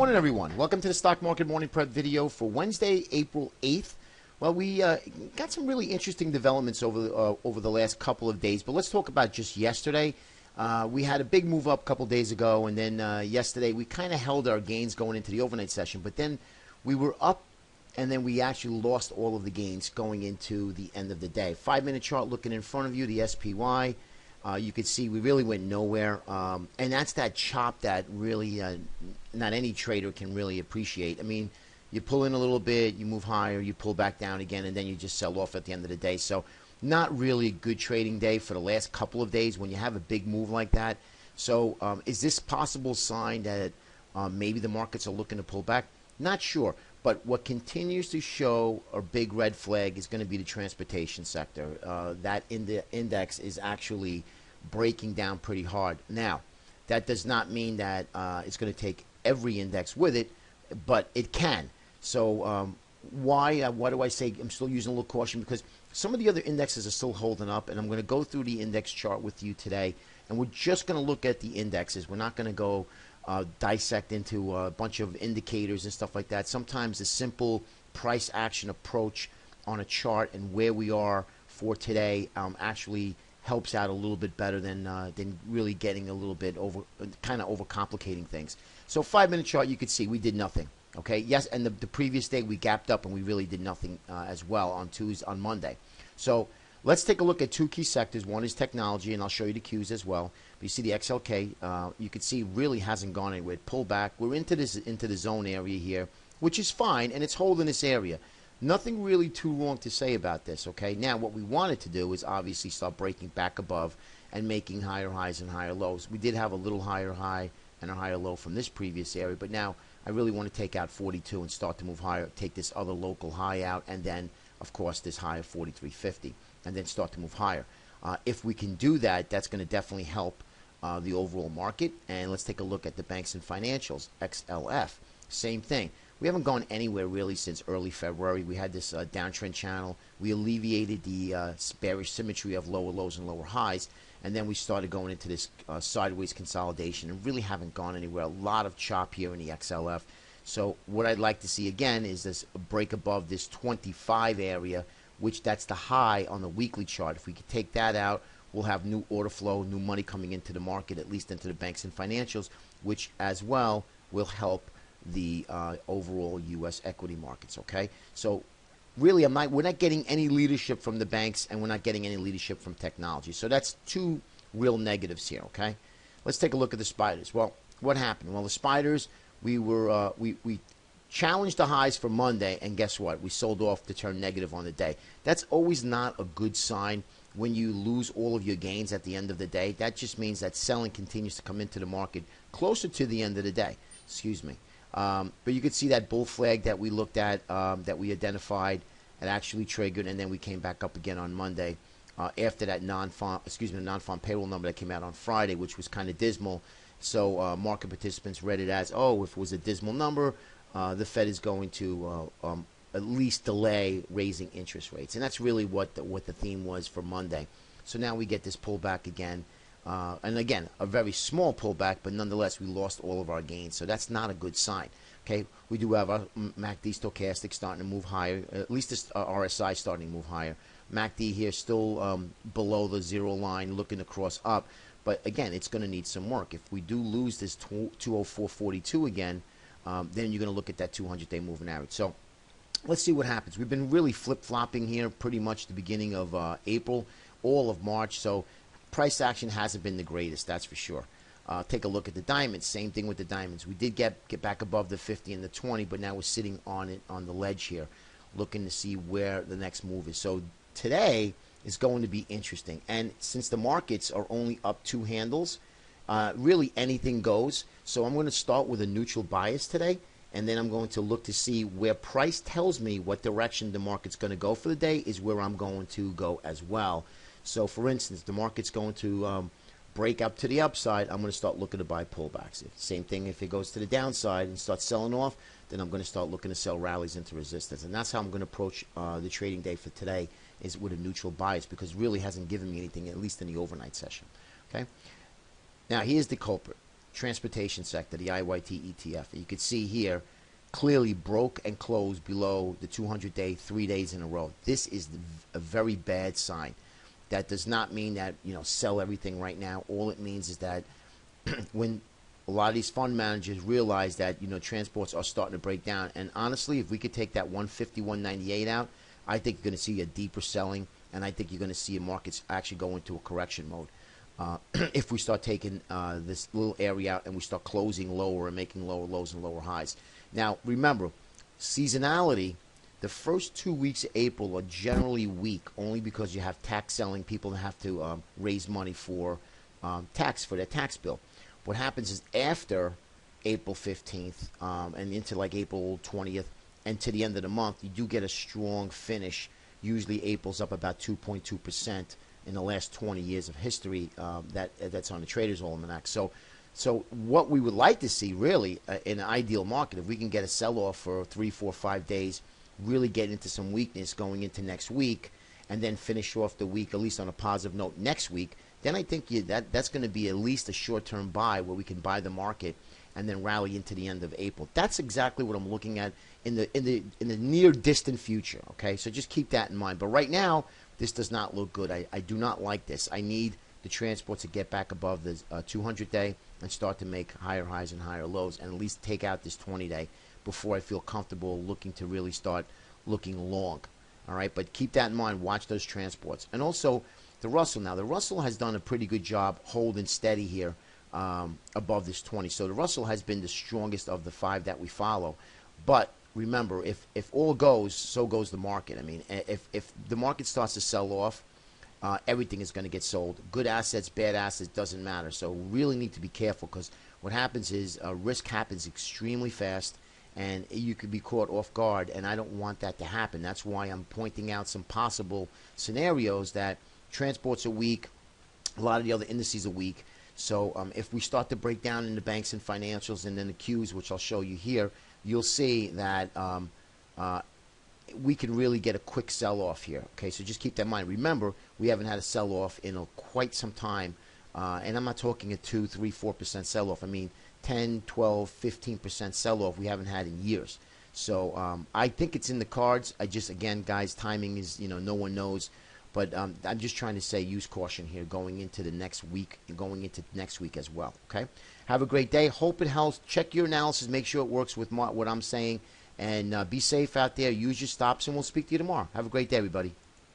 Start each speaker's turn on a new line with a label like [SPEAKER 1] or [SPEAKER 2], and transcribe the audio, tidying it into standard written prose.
[SPEAKER 1] morning, everyone. Welcome to the Stock Market Morning Prep video for Wednesday, April 8th. Well, we got some really interesting developments over the last couple of days, but let's talk about just yesterday. We had a big move up a couple days ago, and then yesterday we kind of held our gains going into the overnight session, but then we were up, and then we actually lost all of the gains going into the end of the day. 5-minute chart looking in front of you, the SPY. You can see we really went nowhere, and that's that chop that really not any trader can really appreciate. I mean, you pull in a little bit, you move higher, you pull back down again, and then you just sell off at the end of the day. So not really a good trading day for the last couple of days when you have a big move like that. So is this possible sign that maybe the markets are looking to pull back? Not sure. But what continues to show a big red flag is going to be the transportation sector. That in the index is actually breaking down pretty hard. Now, that does not mean that it's going to take every index with it, but it can. So why do I say I'm still using a little caution? Because some of the other indexes are still holding up, and I'm going to go through the index chart with you today, and we're just going to look at the indexes. We're not going to go dissect into a bunch of indicators and stuff like that. Sometimes the simple price action approach on a chart and where we are for today actually helps out a little bit better than really getting a little bit kind of overcomplicating things. So 5-minute chart, you could see we did nothing. Okay, yes, and the previous day we gapped up and we really did nothing as well on Monday. So let's take a look at two key sectors. One is technology, and I'll show you the cues as well. But you see the XLK, you can see really hasn't gone anywhere. It pulled back. We're into the zone area here, which is fine, and it's holding this area. Nothing really too wrong to say about this, okay? Now, what we wanted to do is obviously start breaking back above and making higher highs and higher lows. We did have a little higher high and a higher low from this previous area, but now I really want to take out 42 and start to move higher, take this other local high out, and then, of course, this high of 43.50, and then start to move higher. If we can do that, that's going to definitely help the overall market. And let's take a look at the banks and financials, XLF. Same thing. We haven't gone anywhere really since early February. We had this downtrend channel. We alleviated the bearish symmetry of lower lows and lower highs, and then we started going into this sideways consolidation and really haven't gone anywhere. A lot of chop here in the XLF. So what I'd like to see again is this break above this 25 area, which that's the high on the weekly chart. If we could take that out, we'll have new order flow, new money coming into the market, at least into the banks and financials, which as well will help the overall U.S. equity markets. Okay, so really, we're not getting any leadership from the banks, and we're not getting any leadership from technology. So that's two real negatives here. Okay, let's take a look at the spiders. Well, what happened? Well, the spiders, we challenged the highs for Monday, and guess what? We sold off to turn negative on the day. That's always not a good sign when you lose all of your gains at the end of the day. That just means that selling continues to come into the market closer to the end of the day. Excuse me. But you could see that bull flag that we looked at, that we identified, and actually triggered, and then we came back up again on Monday after that non-farm payroll number that came out on Friday, which was kind of dismal. So market participants read it as, oh, if it was a dismal number, the Fed is going to at least delay raising interest rates, and that's really what the theme was for Monday. So now we get this pullback again. And again, a very small pullback, but nonetheless, we lost all of our gains. So that's not a good sign. Okay, we do have our MACD stochastic starting to move higher. At least this RSI starting to move higher. MACD here still below the zero line, looking to cross up. But again, it's going to need some work. If we do lose this 204.42 again, then you're going to look at that 200-day moving average. So let's see what happens. We've been really flip-flopping here pretty much the beginning of April, all of March. So price action hasn't been the greatest, that's for sure. Take a look at the diamonds. Same thing with the diamonds. We did get back above the 50 and the 20, but now we're sitting on it on the ledge here, looking to see where the next move is. So today is going to be interesting. And since the markets are only up 2 handles, really anything goes. So I'm going to start with a neutral bias today, and then I'm going to look to see where price tells me what direction the market's going to go for the day is where I'm going to go as well. So, for instance, the market's going to break up to the upside. I'm going to start looking to buy pullbacks. Same thing if it goes to the downside and starts selling off, then I'm going to start looking to sell rallies into resistance. And that's how I'm going to approach the trading day for today, is with a neutral bias, because it really hasn't given me anything, at least in the overnight session. Okay. Now, here's the culprit. transportation sector, the IYT ETF. And you can see here, clearly broke and closed below the 200-day, 3 days in a row. This is a very bad sign. That does not mean that, sell everything right now. All it means is that when a lot of these fund managers realize that, transports are starting to break down. And honestly, if we could take that 150, 198 out, I think you're going to see a deeper selling, and I think you're going to see markets actually go into a correction mode. If we start taking this little area out and we start closing lower and making lower lows and lower highs. Now, remember, seasonality, the first 2 weeks of April are generally weak only because you have tax selling. People have to raise money for tax for their tax bill. What happens is after April 15th and into like April 20th and to the end of the month, you do get a strong finish. Usually April's up about 2.2% in the last 20 years of history. That's on the Traders Almanac. So what we would like to see really in an ideal market, if we can get a sell-off for 3, 4, 5 days, really get into some weakness going into next week, and then finish off the week at least on a positive note next week, then I think that's going to be at least a short-term buy where we can buy the market and then rally into the end of April. That's exactly what I'm looking at in the near distant future. Okay, so just keep that in mind. But right now, this does not look good. I do not like this. I need the transport to get back above the 200-day and start to make higher highs and higher lows, and at least take out this 20-day before I feel comfortable looking to really start looking long. All right, but keep that in mind. Watch those transports. And also the Russell. Now, the Russell has done a pretty good job holding steady here above this 20. So the Russell has been the strongest of the 5 that we follow. But remember, if all goes, so goes the market. I mean, if the market starts to sell off, everything is going to get sold. Good assets, bad assets, doesn't matter. So we really need to be careful, because what happens is risk happens extremely fast, and you could be caught off guard, and I don't want that to happen. That's why I'm pointing out some possible scenarios that transports are weak, a lot of the other indices are weak. So if we start to break down in the banks and financials and then the Qs, which I'll show you here, you'll see that we can really get a quick sell-off here. Okay, so just keep that in mind. Remember, we haven't had a sell-off in quite some time, and I'm not talking a 2, 3, 4% sell-off. I mean 10, 12, 15% sell-off we haven't had in years. So I think it's in the cards. Again, guys, timing is, no one knows. But I'm just trying to say use caution here going into the next week and going into next week as well. Okay? Have a great day. Hope it helps. Check your analysis. Make sure it works with what I'm saying. And be safe out there. Use your stops, and we'll speak to you tomorrow. Have a great day, everybody.